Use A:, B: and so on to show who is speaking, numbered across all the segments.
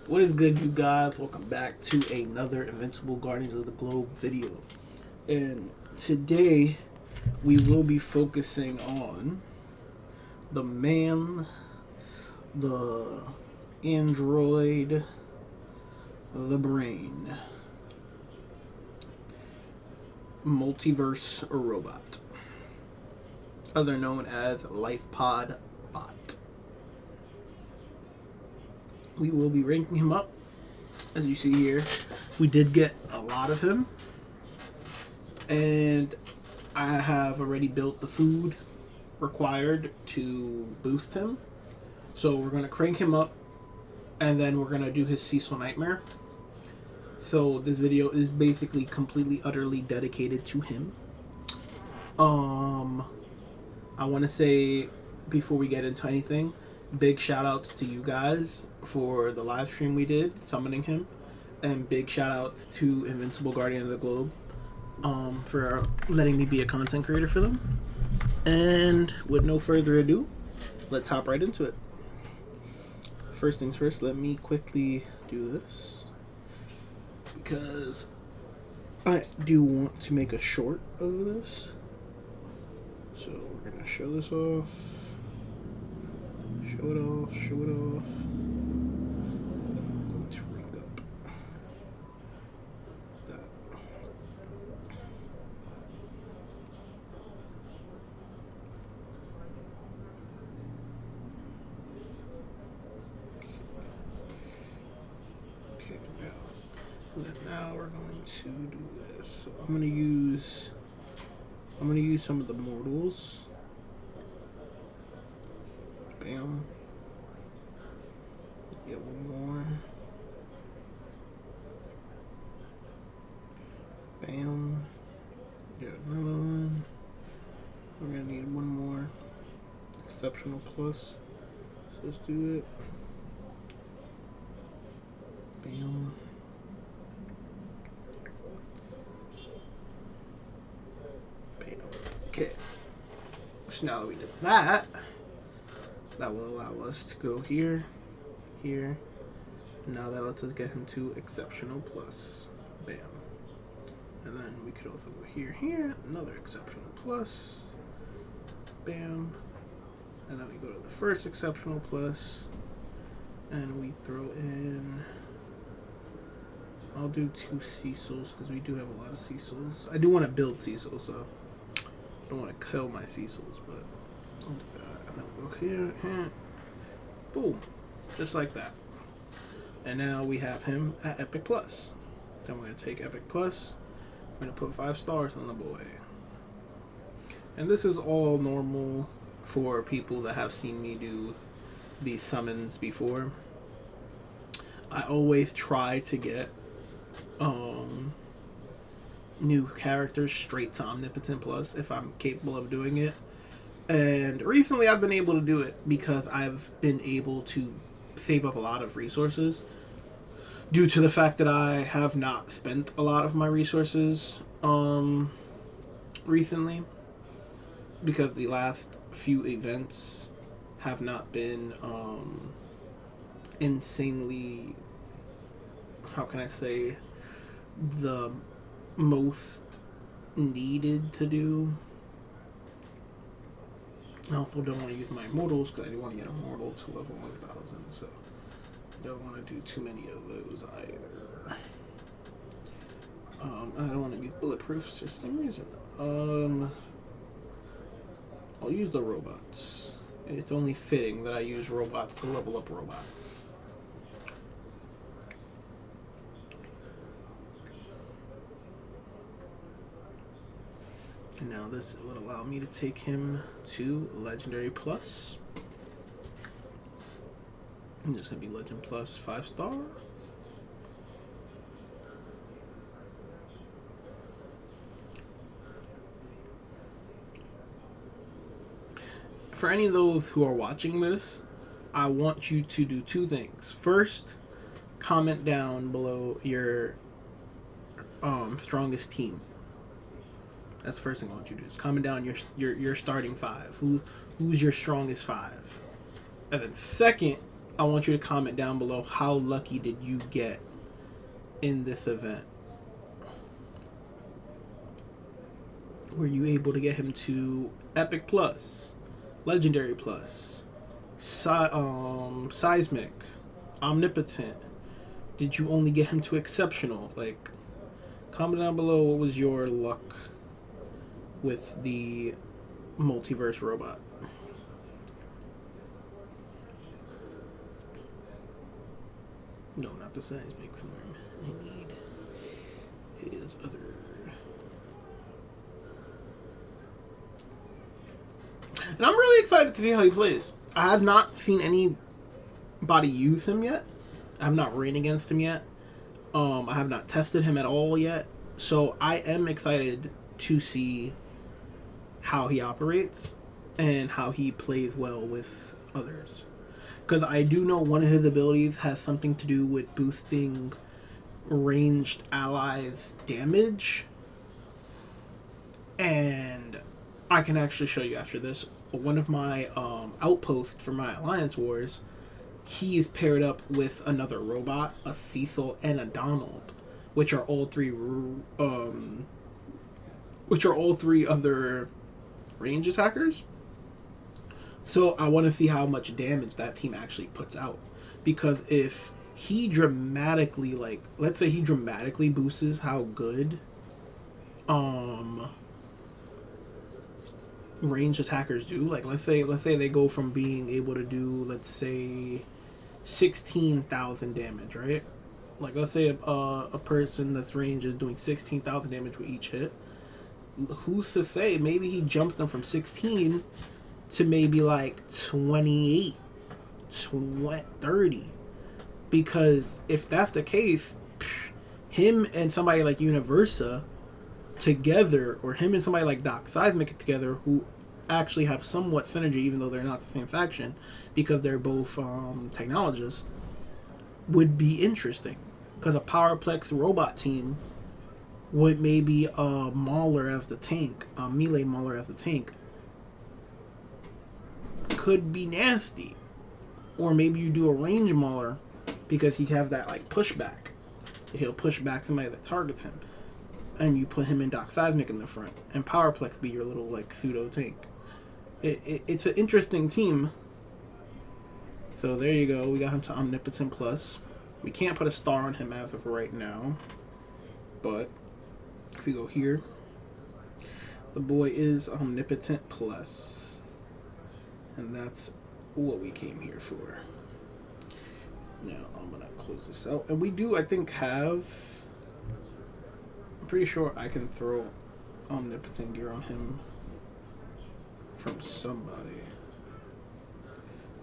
A: What is good, you guys? Welcome back to another Invincible Guardians of the Globe video. And today we will be focusing on the man, the android, the brain, Multiverse Robot, other known as LifePod Bot. We will be ranking him up. As you see here, we did get a lot of him, and I have already built the food required to boost him. So we're going to crank him up, and then we're going to do his Cecil Nightmare. So this video is basically completely, utterly dedicated to him. I want to say, before we get into anything, big shout outs to you guys for the live stream we did summoning him, and big shout outs to Invincible Guardian of the Globe for letting me be a content creator for them. And with no further ado, let's hop right into it. First things first, let me quickly do this because I do want to make a short of this. So we're gonna show this off. Show it off, show it off. I'm going to ring up that. Okay, now we're going to do this. So I'm gonna use some of the mortals. Bam. Get one more. Bam. Get another one. We're gonna need one more. Exceptional plus. So let's do it. Bam. Bam. Okay. So now that we did that, that will allow us to go here, here. Now that lets us get him to Exceptional Plus. Bam. And then we could also go here, here, another Exceptional Plus. Bam. And then we go to the first Exceptional Plus. And we throw in... I'll do 2 Cecils, because we do have a lot of Cecils. I do want to build Cecils, so I don't want to kill my Cecils, but I'll do that. And then we'll go here, boom, just like that. And now we have him at Epic Plus. Then we're going to take Epic Plus, we're going to put 5 stars on the boy. And this is all normal for people that have seen me do these summons before. I always try to get new characters straight to Omnipotent Plus if I'm capable of doing it. And recently I've been able to do it because I've been able to save up a lot of resources due to the fact that I have not spent a lot of my resources recently, because the last few events have not been insanely, how can I say, the most needed to do. I also don't want to use my immortals because I do want to get immortal to level 1000, so I don't want to do too many of those either. I don't want to use bulletproofs for some reason. I'll use the robots. It's only fitting that I use robots to level up robot. And now this would allow me to take him to Legendary Plus. And it's going to be Legend Plus 5 star. For any of those who are watching this, I want you to do 2 things. First, comment down below your strongest team. That's the first thing I want you to do. Is comment down your starting 5. Who's your strongest 5? And then second, I want you to comment down below, how lucky did you get in this event? Were you able to get him to Epic Plus, Legendary Plus, Seismic, Omnipotent? Did you only get him to Exceptional? Like, comment down below what was your luck with the multiverse robot. No, not the Seismic form. I need his other. And I'm really excited to see how he plays. I have not seen anybody use him yet. I have not ran against him yet. I have not tested him at all yet. So I am excited to see how he operates and how he plays well with others. Because I do know one of his abilities has something to do with boosting ranged allies' damage. And I can actually show you after this. One of my outposts for my Alliance Wars, he is paired up with another robot, a Cecil and a Donald, which are all three other range attackers. So I want to see how much damage that team actually puts out, because if he dramatically, like, let's say he dramatically boosts how good ranged attackers do, like let's say they go from being able to do, let's say, 16,000 damage, right? Like, let's say a person that's range is doing 16,000 damage with each hit. Who's to say maybe he jumps them from 16 to maybe like 28, 30? Because if that's the case, him and somebody like Universa together, or him and somebody like Doc Seismic together, who actually have somewhat synergy, even though they're not the same faction, because they're both technologists, would be interesting. Because a Powerplex robot team with maybe a Mauler as the tank, a melee Mauler as the tank, could be nasty. Or maybe you do a range Mauler, because he have that like pushback. He'll push back somebody that targets him, and you put him in Doc Seismic in the front, and Powerplex be your little like pseudo tank. It's an interesting team. So there you go. We got him to Omnipotent Plus. We can't put a star on him as of right now, but if we go here, the boy is Omnipotent Plus, and that's what we came here for. Now I'm gonna close this out, and we do, I think, have. I'm pretty sure I can throw Omnipotent gear on him from somebody.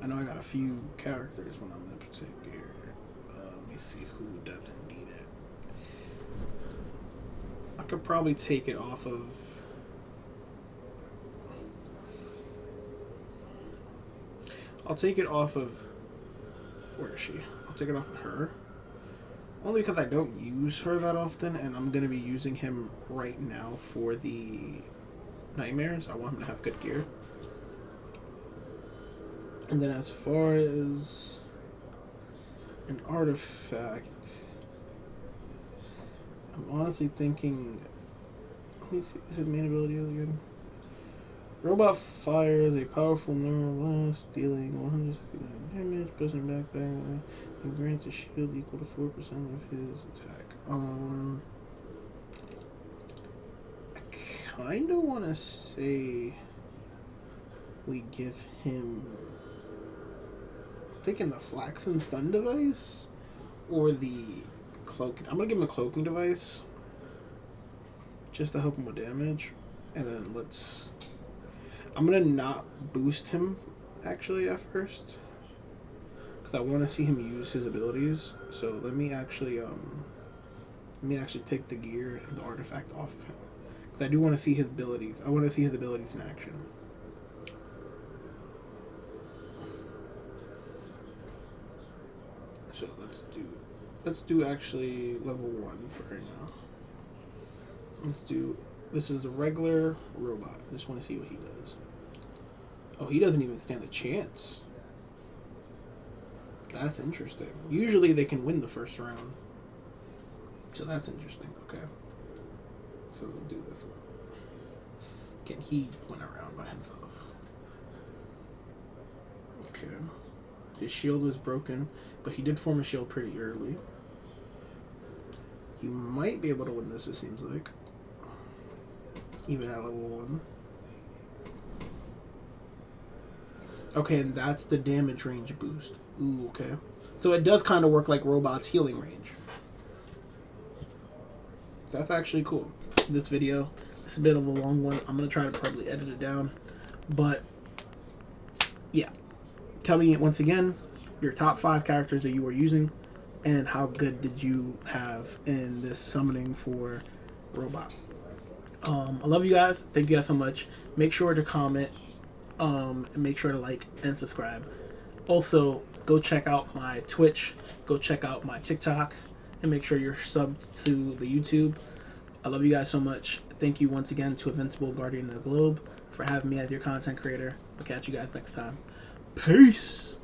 A: I know I got a few characters when Omnipotent gear. Let me see who doesn't need it. I could probably take it off of. I'll take it off of. Where is she? I'll take it off of her. Only because I don't use her that often, and I'm going to be using him right now for the Nightmares. I want him to have good gear. And then as far as an artifact, I'm honestly thinking, let me see his main ability is again. Robot fires a powerful neural blast, dealing 169 damage, pressing backpack, and grants a shield equal to 4% of his attack. I kind of want to say we give him, I'm thinking the Flaxen Stun device or the cloaking. I'm going to give him a cloaking device just to help him with damage. And then I'm going to not boost him actually at first, because I want to see him use his abilities. So let me actually take the gear and the artifact off of him, because I do want to see his abilities. I want to see his abilities in action. So let's do actually level 1 for right now. This is a regular robot. I just want to see what he does. Oh, he doesn't even stand a chance. That's interesting. Usually they can win the first round. So that's interesting. Okay. So we'll do this one. Again, he went around by himself. Okay. His shield was broken, but he did form a shield pretty early. He might be able to win this, it seems like. Even at level 1. Okay, and that's the damage range boost. Ooh, okay. So it does kind of work like Robot's healing range. That's actually cool. This video, it's a bit of a long one. I'm going to try to probably edit it down. But, yeah. Tell me, once again, your top 5 characters that you were using, and how good did you have in this summoning for Robot. I love you guys. Thank you guys so much. Make sure to comment, and make sure to like and subscribe. Also, go check out my Twitch. Go check out my TikTok. And make sure you're subbed to the YouTube. I love you guys so much. Thank you once again to Invincible Guardian of the Globe for having me as your content creator. I'll catch you guys next time. Peace!